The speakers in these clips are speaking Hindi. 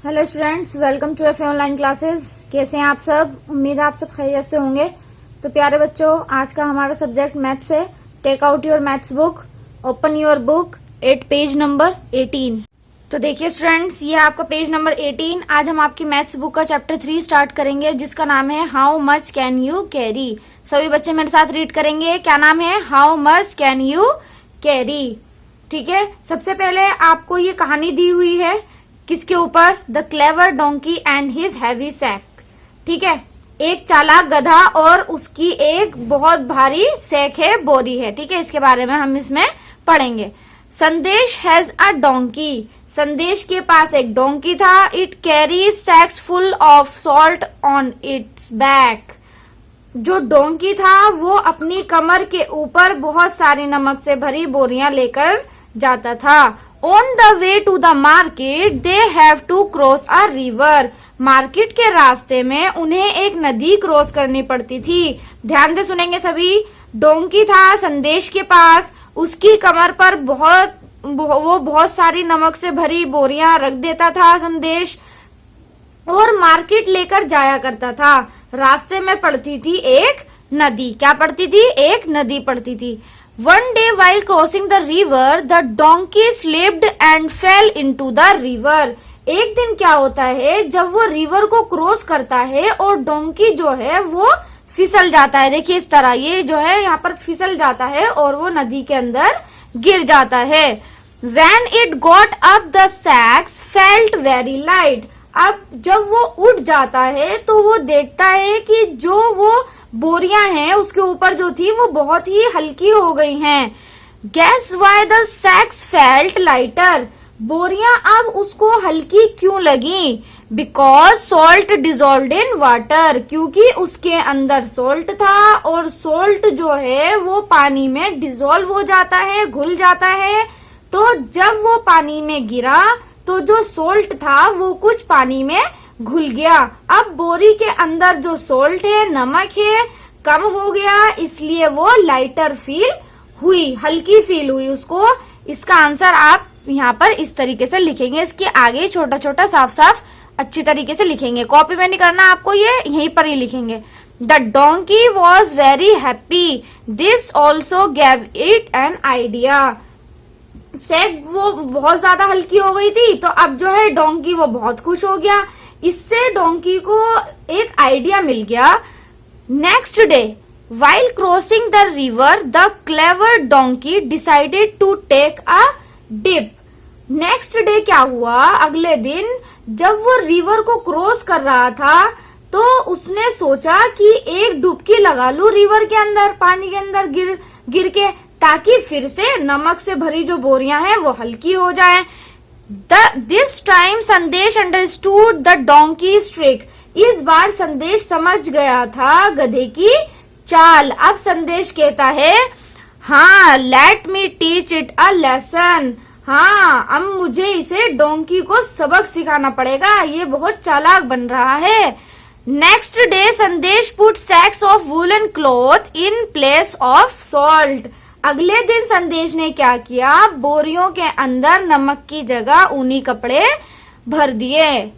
Hello students, welcome to F online classes. कैसे हैं आप सब? उम्मीद है आप सब खैरियत से होंगे। तो प्यारे बच्चों, आज का हमारा सब्जेक्ट मैथ्स है। Take out your maths book, open your book at page number 18। तो देखिए स्टूडेंट्स, ये आपका पेज नंबर 18। आज हम आपकी मैथ्स बुक का चैप्टर 3 स्टार्ट करेंगे, जिसका नाम है how much can you carry. सभी बच्चे मेरे साथ रीड करेंगे। क्या नाम है? How much can you carry. ठीक है, सबसे पहले आपको ये कहानी दी हुई है किसके ऊपर? The clever donkey and his heavy sack. ठीक है, एक चालाक गधा और उसकी एक बहुत भारी सैक है, बोरी है। ठीक है, इसके बारे में हम इसमें पढ़ेंगे। संदेश हैज अ डोंकी। संदेश के पास एक डोंकी था। It carry sacks full of salt on its back. जो डोंकी था वो अपनी कमर के ऊपर बहुत सारी नमक से भरी बोरियां लेकर जाता था। On the way to the market, they have to cross a river. Market के रास्ते में उन्हें एक नदी क्रॉस करनी पड़ती थी। ध्यान से सुनेंगे सभी। डोंकी था संदेश के पास, उसकी कमर पर वो बहुत सारी नमक से भरी बोरियां रख देता था संदेश, और मार्केट लेकर जाया करता था। रास्ते में पड़ती थी एक नदी। क्या पड़ती थी? एक नदी पड़ती थी। One day while crossing the river, the donkey slipped and fell into the river. एक दिन क्या होता है, जब वो रिवर को क्रॉस करता है और डोंकी जो है वो फिसल जाता है। देखिए इस तरह, ये जो है यहाँ पर फिसल जाता है और वो नदी के अंदर गिर जाता है। When it got up, the sacks felt very light. अब जब वो उठ जाता है तो वो देखता है कि जो वो बोरियां हैं उसके ऊपर जो थी वो बहुत ही हल्की हो गई हैं। Guess why the sacks felt lighter. बोरियां अब उसको हल्की क्यों लगी? Because salt dissolved in water. क्योंकि उसके अंदर सोल्ट था और सोल्ट जो है वो पानी में डिजोल्व हो जाता है, घुल जाता है। तो जब वो पानी में गिरा तो जो सोल्ट था वो कुछ पानी में घुल गया। अब बोरी के अंदर जो सोल्ट है, नमक है, कम हो गया, इसलिए वो लाइटर फील हुई, हल्की फील हुई उसको। इसका आंसर आप यहाँ पर इस तरीके से लिखेंगे। इसके आगे छोटा छोटा साफ साफ अच्छी तरीके से लिखेंगे। कॉपी में नहीं करना आपको, ये यहीं पर ही लिखेंगे। The donkey was very happy, this also gave it an idea. Sack वो बहुत ज्यादा हल्की हो गई थी, तो अब जो है डोंकी वो बहुत खुश हो गया। इससे डोंकी को एक आइडिया मिल गया। Next day while crossing the river, the clever donkey decided to take a dip. Next day क्या हुआ? अगले दिन जब वो रिवर को क्रॉस कर रहा था तो उसने सोचा कि एक डुबकी लगा लूं रिवर के अंदर, पानी के अंदर गिर के, ताकि फिर से नमक से भरी जो बोरियां हैं वो हल्की हो जाएं। दिस टाइम संदेश अंडरस्टूड द डोंकीज ट्रिक। इस बार संदेश समझ गया था गधे की चाल। अब संदेश कहता है, हाँ, let me teach it a lesson. हाँ, अब मुझे इसे डोंकी को सबक सिखाना पड़ेगा, ये बहुत चालाक बन रहा है। Next day Sandesh put sacks of woollen cloth in place of salt. अगले दिन संदेश ने क्या किया? बोरियों के अंदर नमक की जगह ऊनी कपड़े भर दिए।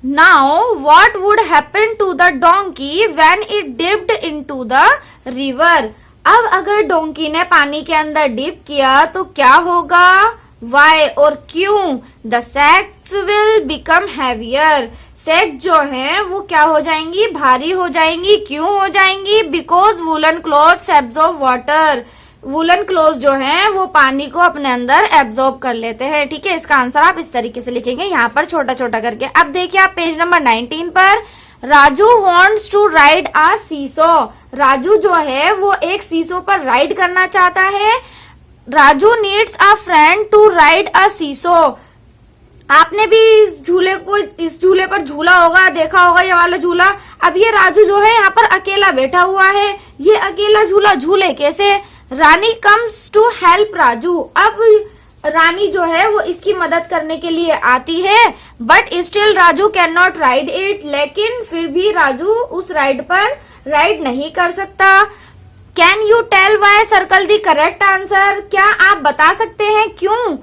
Now what would happen to the donkey when it dipped into the river. अब अगर डोंकी ने पानी के अंदर डिप किया तो क्या होगा? वाई और क्यों? The sacks will become heavier. Sack जो है वो क्या हो जाएंगी? भारी हो जाएंगी। क्यों हो जाएंगी? Because woollen clothes absorb water. Woollen cloth जो है वो पानी को अपने अंदर एब्जॉर्ब कर लेते हैं। ठीक है, इसका आंसर आप इस तरीके से लिखेंगे, यहाँ पर छोटा छोटा करके। अब देखिए आप पेज नंबर 19 पर, राजू वांट्स टू राइड आ सीसो। राजू जो है वो एक सीसो पर राइड करना चाहता है। Raju needs a friend to ride a seesaw. आपने भी इस झूले पर झूला होगा, देखा होगा ये वाला झूला। अब ये राजू जो है यहाँ पर अकेला बैठा हुआ है। ये अकेला झूला झूले कैसे? रानी कम्स टू हेल्प राजू। अब रानी जो है वो इसकी मदद करने के लिए आती है, but still Raju can not ride it. लेकिन फिर भी राजू उस राइड पर राइड नहीं कर सकता। Can you tell why? Circle the correct answer. क्या आप बता सकते हैं क्यों?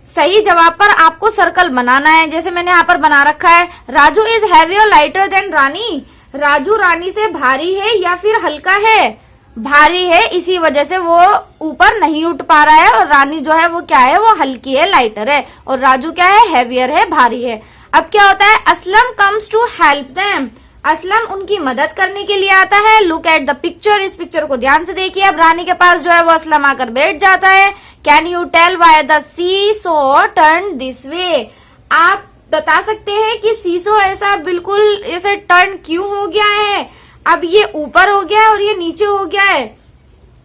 सही जवाब पर आपको सर्कल बनाना है। जैसे मैंने यहाँ पर बना रखा है, राजू इज हैवी और लाइटर देन रानी। राजू रानी से भारी है या फिर हल्का है? भारी है, इसी वजह से वो ऊपर नहीं उठ पा रहा है। और रानी जो है वो क्या है, वो हल्की है, लाइटर है। और राजू क्या है, हैवियर है, भारी है। अब क्या होता है, Aslam comes to help them. Aslam उनकी मदद करने के लिए आता है। लुक एट द पिक्चर, इस पिक्चर को ध्यान से देखिए। अब रानी के पास जो है वो असलम आकर बैठ जाता है। Can you tell why the seesaw turn this way. आप बता सकते हैं कि सीसो ऐसा बिल्कुल ऐसे टर्न क्यों हो गया है? अब ये ऊपर हो गया है और ये नीचे हो गया है।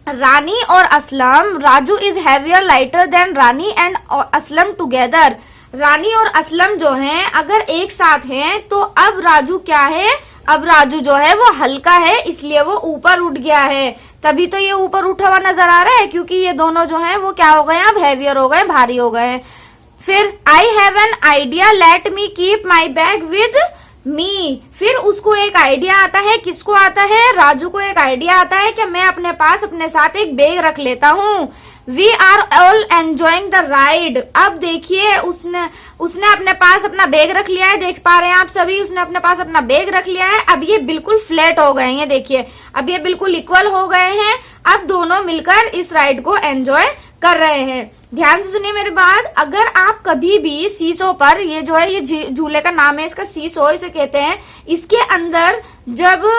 रानी और Aslam, Raju is heavier lighter than Rani and Aslam together. Rani और असलम जो हैं अगर एक साथ हैं तो अब राजू क्या है, अब राजू जो है वो हल्का है, इसलिए वो ऊपर उठ गया है। तभी तो ये ऊपर उठा हुआ नजर आ रहा है, क्योंकि ये दोनों जो हैं वो क्या हो गए, अब हैवियर हो गए, भारी हो गए। फिर I have an idea, let me keep my bag with me. फिर उसको एक आइडिया आता है, किसको आता है, राजू को एक आइडिया आता है कि मैं अपने पास अपने साथ एक बैग रख लेता हूँ। We are all enjoying the ride. अब देखिए उसने अपने पास अपना बैग रख लिया है, देख पा रहे हैं आप सभी, उसने अपने पास अपना बैग रख लिया है। अब ये बिल्कुल फ्लैट हो गए हैं, देखिए अब ये बिल्कुल इक्वल हो गए हैं। अब दोनों मिलकर इस राइड को एंजॉय कर रहे हैं। ध्यान से सुनिए मेरी बात, अगर आप कभी भी सीसो पर, ये जो है ये झूले का नाम है इसका सीसो इसे कहते हैं, इसके अंदर जब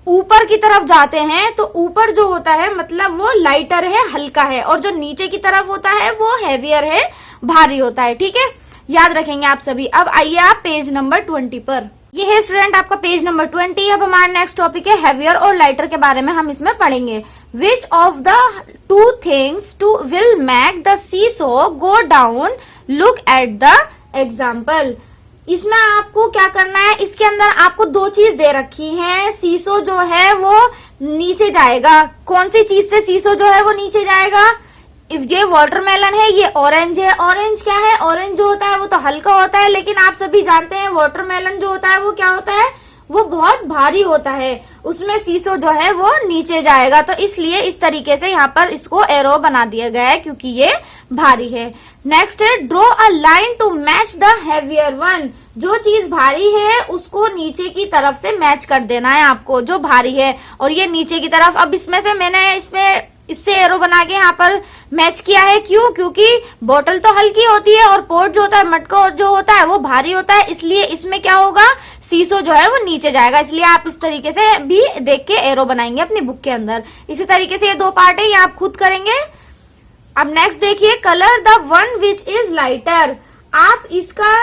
ऊपर की तरफ जाते हैं तो ऊपर जो होता है मतलब वो लाइटर है, हल्का है, और जो नीचे की तरफ होता है वो हैवियर है, भारी होता है। ठीक है, याद रखेंगे आप सभी। अब आइए आप पेज नंबर 20 पर। ये है स्टूडेंट आपका पेज नंबर 20। अब हमारा नेक्स्ट टॉपिक है हैवियर और लाइटर के बारे में हम इसमें पढ़ेंगे। Which of the two things two will make the seesaw go down, look at the example. इसमें आपको क्या करना है, इसके अंदर आपको दो चीज दे रखी है। सीसो जो है वो नीचे जाएगा, कौन सी चीज से सीसो जो है वो नीचे जाएगा? ये वाटरमेलन है, ये ऑरेंज है। ऑरेंज क्या है, ऑरेंज जो होता है वो तो हल्का होता है, लेकिन आप सभी जानते हैं वाटरमेलन जो होता है वो क्या होता है, वो बहुत भारी होता है, उसमें सीसो जो है वो नीचे जाएगा। तो इसलिए इस तरीके से यहाँ पर इसको एरो बना दिया गया है, क्योंकि ये भारी है। नेक्स्ट है draw a line to match the heavier one. जो चीज भारी है उसको नीचे की तरफ से मैच कर देना है आपको, जो भारी है, और ये नीचे की तरफ। अब इसमें से मैंने इससे एरो बना के यहाँ पर मैच किया है, क्यों? क्योंकि बोतल तो हल्की होती है और पोर्ट जो होता है, मटका जो होता है वो भारी होता है, इसलिए इसमें क्या होगा, सीसो जो है वो नीचे जाएगा। इसलिए आप इस तरीके से भी देख के एरो बनाएंगे अपनी बुक के अंदर। इसी तरीके से ये दो पार्ट है, ये आप खुद करेंगे। अब नेक्स्ट देखिए, colour the one which is lighter. आप इसका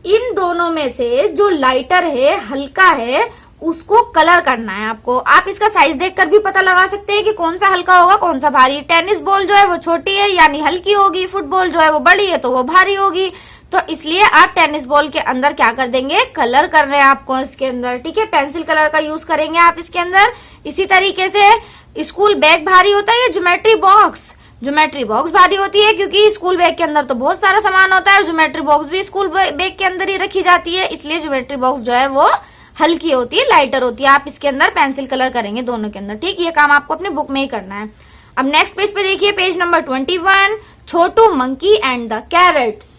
इन दोनों में से जो लाइटर है, हल्का है, उसको कलर करना है आपको। आप इसका साइज देखकर भी पता लगा सकते हैं कि कौन सा हल्का होगा, कौन सा भारी। टेनिस बॉल जो है वो छोटी है यानी हल्की होगी, फुटबॉल जो है वो बड़ी है तो वो भारी होगी। तो इसलिए आप टेनिस बॉल के अंदर क्या कर देंगे, कलर कर रहे हैं आपको इसके अंदर। ठीक है, पेंसिल कलर का यूज करेंगे आप इसके अंदर। इसी तरीके से स्कूल बैग भारी होता है, या ज्योमेट्री बॉक्स, ज्योमेट्री बॉक्स भारी होती है, क्योंकि स्कूल बैग के अंदर तो बहुत सारा सामान होता है और ज्योमेट्री बॉक्स भी स्कूल बैग के अंदर ही रखी जाती है, इसलिए ज्योमेट्री बॉक्स जो है वो हल्की होती है, लाइटर होती है। आप इसके अंदर पेंसिल कलर करेंगे दोनों के अंदर। ठीक, ये काम आपको अपनी बुक में ही करना है। अब नेक्स्ट पेज पे देखिए, page number 21, Chhotu monkey and the carrots.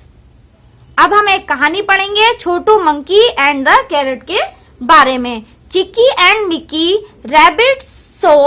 अब हम एक कहानी पढ़ेंगे Chhotu monkey and the carrot के बारे में। Chikki and Mikki rabbit saw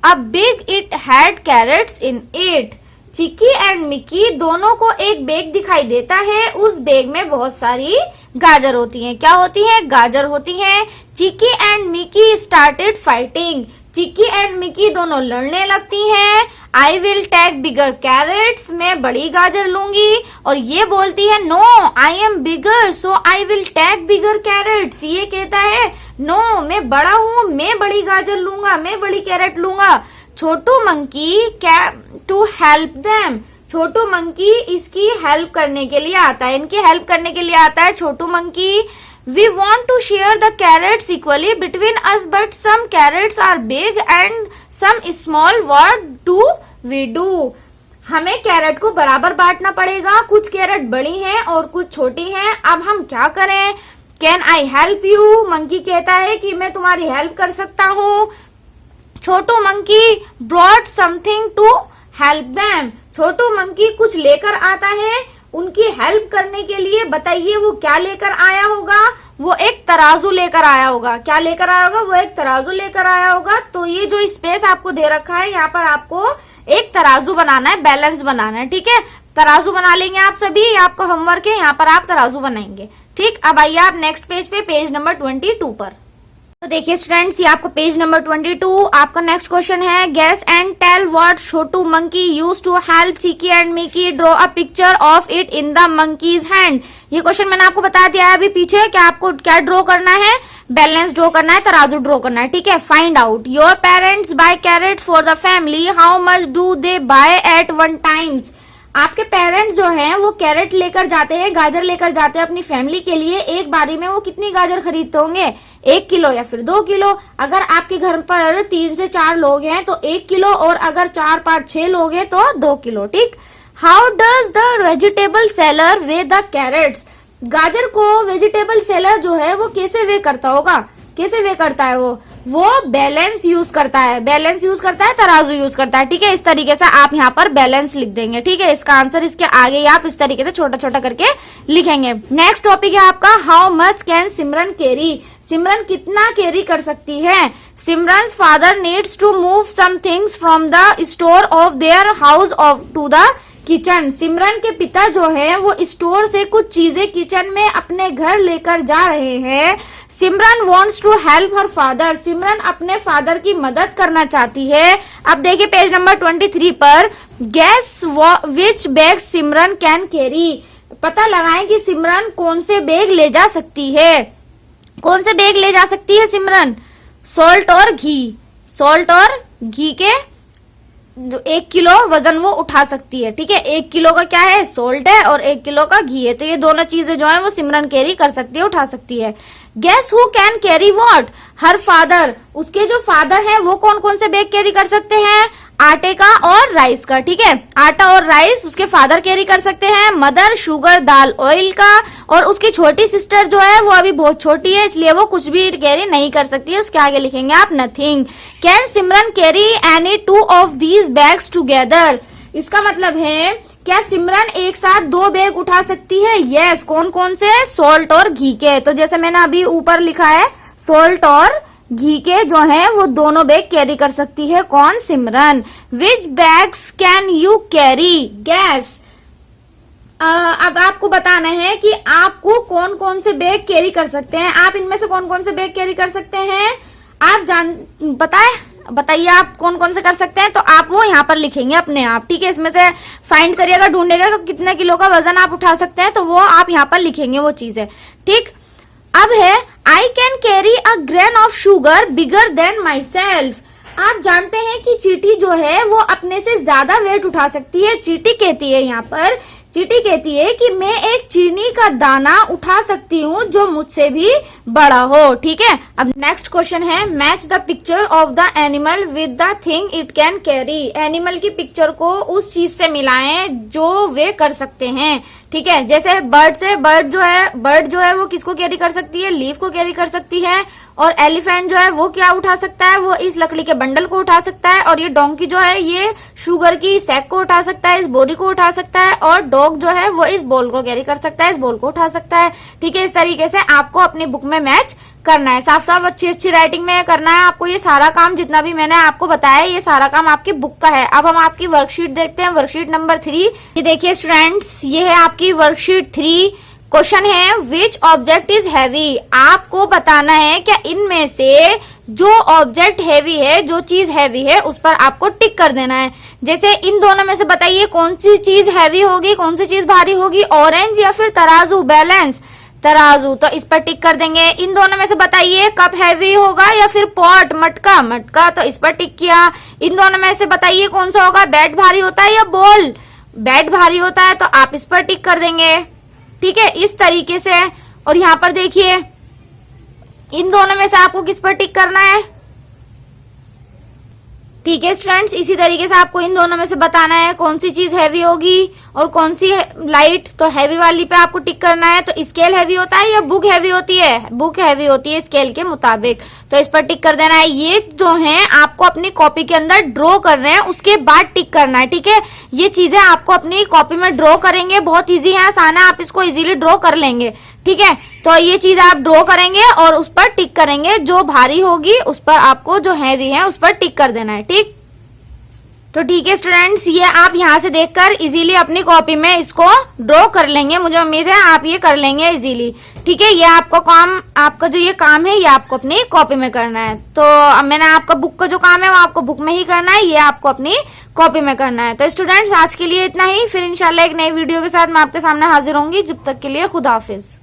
a big it had carrots in it. Chikki and Mikki दोनों को एक बैग दिखाई देता है, उस बैग में बहुत सारी गाजर होती हैं। क्या होती हैं, गाजर होती हैं। Chikki and Mikki started fighting. Chikki and Mikki दोनों लड़ने लगती हैं। I will take bigger carrots, मैं बड़ी गाजर लूंगी, और ये बोलती है no I am bigger so I will take bigger carrots. ये कहता है नो मैं बड़ा हूँ, मैं बड़ी गाजर लूंगा, मैं बड़ी कैरेट लूंगा। Chhotu monkey to help them. Chhotu monkey इसकी हेल्प करने के लिए आता है, इनकी हेल्प करने के लिए आता है Chhotu monkey. We want to share the carrots equally between us but some carrots are big and some small, what do we do. हमें कैरेट को बराबर बांटना पड़ेगा, कुछ कैरेट बड़ी हैं और कुछ छोटी हैं। अब हम क्या करें, can I help you. Monkey कहता है कि मैं तुम्हारी हेल्प कर सकता हूँ। Chhotu monkey brought something to help them. Chhotu monkey कुछ लेकर आता है उनकी हेल्प करने के लिए बताइए वो क्या लेकर आया होगा, वो एक तराजू लेकर आया होगा। क्या लेकर आया होगा, वो एक तराजू लेकर आया होगा। तो ये जो स्पेस आपको दे रखा है, यहाँ पर आपको एक तराजू बनाना है, बैलेंस बनाना है, ठीक है। तराजू बना लेंगे आप सभी, ये आपका होमवर्क है, यहाँ पर आप तराजू बनाएंगे, ठीक। अब आइए आप नेक्स्ट पेज पे, पेज नंबर 22 पर। तो देखिए स्टूडेंट्स, ये आपका पेज नंबर 22, आपका नेक्स्ट क्वेश्चन है, guess and tell what Chhotu monkey use to help Chikki and Mikki draw a picture of it in the monkey's hand. ये क्वेश्चन मैंने आपको बता दिया है अभी पीछे, क्या आपको क्या ड्रॉ करना है, बैलेंस ड्रॉ करना है, तराजू ड्रॉ करना है, ठीक है। Find out your parents buy carrots for the family, how much do they buy at one times. आपके पेरेंट्स जो हैं वो कैरेट लेकर जाते हैं, गाजर लेकर जाते हैं अपनी फैमिली के लिए, एक बारी में वो कितनी गाजर खरीदते होंगे, 1 किलो या फिर 2 किलो। अगर आपके घर पर 3 से 4 लोग हैं तो 1 किलो, और अगर 4, 5, 6 लोग हैं तो 2 किलो, ठीक। How does the vegetable seller weigh the carrots. गाजर को वेजिटेबल सेलर जो है वो कैसे वे करता होगा, कैसे वे करता है, वो बैलेंस यूज करता है, बैलेंस यूज करता है, तराजू यूज करता है, ठीक है। इस तरीके से आप यहाँ पर बैलेंस लिख देंगे, ठीक है। इसका आंसर इसके आगे ही आप इस तरीके से छोटा छोटा करके लिखेंगे। नेक्स्ट टॉपिक है आपका, how much can Simran carry. Simran कितना कैरी कर सकती है। Simran's father needs to move some things from the store of their house of to the kitchen. Simran के पिता जो है वो स्टोर से कुछ चीजें किचन में अपने घर लेकर जा रहे हैं। Simran wants to help her father. Simran अपने फादर की मदद करना चाहती है। अब देखिए पेज नंबर 23 पर, guess which bag Simran can carry. पता लगाएं कि सिमरन कौन से बैग ले जा सकती है। कौन से बैग ले जा सकती है सिमरन, सॉल्ट और घी। सॉल्ट और घी के 1 किलो वजन वो उठा सकती है, ठीक है। 1 किलो का क्या है, सोल्ट है, और 1 किलो का घी है। तो ये दोनों चीजें जो है वो सिमरन कैरी कर सकती है, उठा सकती है। Guess who can carry what, her father. उसके जो फादर है वो कौन कौन से बैग कैरी कर सकते हैं, आटे का और राइस का, ठीक है। आटा और राइस उसके फादर कैरी कर सकते हैं। मदर शुगर दाल ऑयल का, और उसकी छोटी सिस्टर जो है वो अभी बहुत छोटी है, इसलिए वो कुछ भी कैरी नहीं कर सकती है। उसके आगे लिखेंगे आप nothing. Can Simran carry any 2 of these bags together. इसका मतलब है क्या सिमरन एक साथ 2 बैग उठा सकती है। यस, कौन कौन से, सॉल्ट और घी के। तो जैसे मैंने अभी ऊपर लिखा है, सॉल्ट और घी के जो है वो दोनों बैग कैरी कर सकती है, कौन, Simran. Which bags can you carry, guess. अब आपको बताना है कि आपको कौन कौन से बैग कैरी कर सकते हैं। आप इनमें से कौन कौन से बैग कैरी कर सकते हैं, आप बताइए आप कौन कौन से कर सकते हैं। तो आप वो यहाँ पर लिखेंगे अपने आप, ठीक है। इसमें से फाइंड करिएगा, ढूंढेगा तो कितने किलो का वजन आप उठा सकते हैं, तो वो आप यहाँ पर लिखेंगे वो चीजें, ठीक। अब है, I can carry a grain of sugar bigger than my self. आप जानते हैं कि चींटी जो है वो अपने से ज्यादा वेट उठा सकती है। चींटी कहती है यहाँ पर, चींटी कहती है कि मैं एक चीनी का दाना उठा सकती हूँ जो मुझसे भी बड़ा हो, ठीक है। अब नेक्स्ट क्वेश्चन है, match the picture of the animal with the thing it can carry. Animal की पिक्चर को उस चीज से मिलाएं जो वे कर सकते हैं, ठीक है। जैसे बर्ड से, बर्ड जो है वो किसको कैरी कर सकती है, लीफ को कैरी कर सकती है। और एलिफेंट जो है वो क्या उठा सकता है, वो इस लकड़ी के बंडल को उठा सकता है। और ये डोंकी जो है ये शुगर की सैक को उठा सकता है, इस बोरी को उठा सकता है। और डॉग जो है वो इस बॉल को कैरी कर सकता है, इस बॉल को उठा सकता है, ठीक है। इस तरीके से आपको अपनी बुक में मैच करना है, साफ साफ अच्छी अच्छी राइटिंग में करना है आपको। ये सारा काम जितना भी मैंने आपको बताया, ये सारा काम आपकी बुक का है। अब हम आपकी वर्कशीट देखते हैं, वर्कशीट नंबर 3। ये देखिए स्टूडेंट्स, ये है आपकी वर्कशीट 3। क्वेश्चन है, विच ऑब्जेक्ट इज हैवी। आपको बताना है क्या इनमें से जो ऑब्जेक्ट हैवी है, जो चीज हैवी है, उस पर आपको टिक कर देना है। जैसे इन दोनों में से बताइए कौन सी चीज हैवी होगी, कौन सी चीज भारी होगी, ऑरेंज या फिर तराजू, बैलेंस, तराजू। तो इस पर टिक कर देंगे। इन दोनों में से बताइए कप हैवी होगा या फिर पॉट, मटका, मटका, तो इस पर टिक किया। इन दोनों में से बताइए कौन सा होगा, बैट भारी होता है या बॉल, बैट भारी होता है, तो आप इस पर टिक कर देंगे, ठीक है, इस तरीके से। और यहाँ पर देखिए इन दोनों में से आपको किस पर टिक करना है, ठीक है स्टूडेंट्स, इसी तरीके से आपको इन दोनों में से बताना है कौन सी चीज हैवी होगी और कौन सी लाइट। तो हैवी वाली पे आपको टिक करना है। तो स्केल हैवी होता है या बुक हैवी होती है? बुक हैवी होती है स्केल के मुताबिक, तो इस पर टिक कर देना है। ये जो है आपको अपनी कॉपी के अंदर ड्रॉ कर रहे हैं, उसके बाद टिक करना है। ठीक है, ये चीजें आपको अपनी कॉपी में ड्रॉ करेंगे, बहुत ईजी है, आसान है, आप इसको इजीली ड्रॉ कर लेंगे। ठीक है, तो ये चीज आप ड्रॉ करेंगे और उस पर टिक करेंगे। जो भारी होगी उस पर आपको, जो हैवी है उस पर टिक कर देना है। ठीक, तो ठीक है स्टूडेंट्स, ये आप यहाँ से देखकर इजीली अपनी कॉपी में इसको ड्रॉ कर लेंगे। मुझे उम्मीद है आप ये कर लेंगे इजीली। ठीक है, ये आपका काम, आपका जो ये काम है ये आपको अपनी कॉपी में करना है। तो अब मैंने आपका बुक का जो काम है वो आपको बुक में ही करना है, ये आपको अपनी कॉपी में करना है। तो स्टूडेंट्स आज के लिए इतना ही, फिर इंशाल्लाह एक नई वीडियो के साथ मैं आपके सामने हाजिर होंगी। जब तक के लिए खुदा हाफिज।